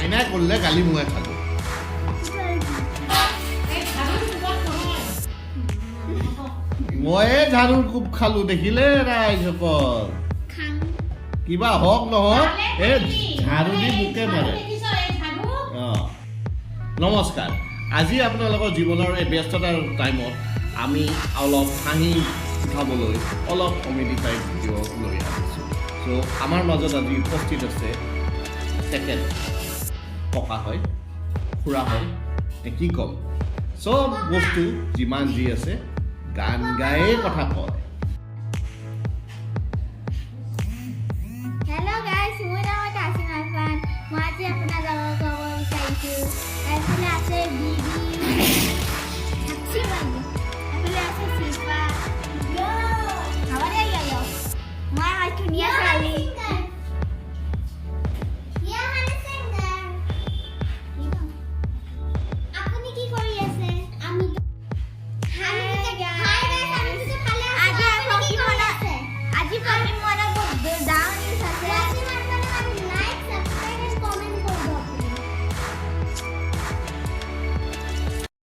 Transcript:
আইনাই করলে গালি মুয়ে খালো ময়ে ঝাড়ু খুব খালো দেখিলে রাইজসকল কিবা হওক নহওক এই ঝাড়ু দি মুখে মাৰে নমস্কাৰ আজি আপোনালোকৰ জীৱনৰ এই ব্যস্ততাৰ টাইমত আমি অলপ হাঁহি উঠাবলৈ অলপ কমেডি টাইপ ভিডিঅ' লৈ আহিছোঁ চ' আমাৰ মাজত আজি উপস্থিত আছে তেখেত ককা হয় খুৰা হয় কি ক'ম চব বস্তু যিমান যি আছে গান গায়ে কথা কয় Hello guys, মোৰ নাম তাসিম আৰফান মই আজি আপোনালোকক ক'ব বিচাৰিছোঁ এইফালে আছে বিবি সাক্ষী বাইদেউ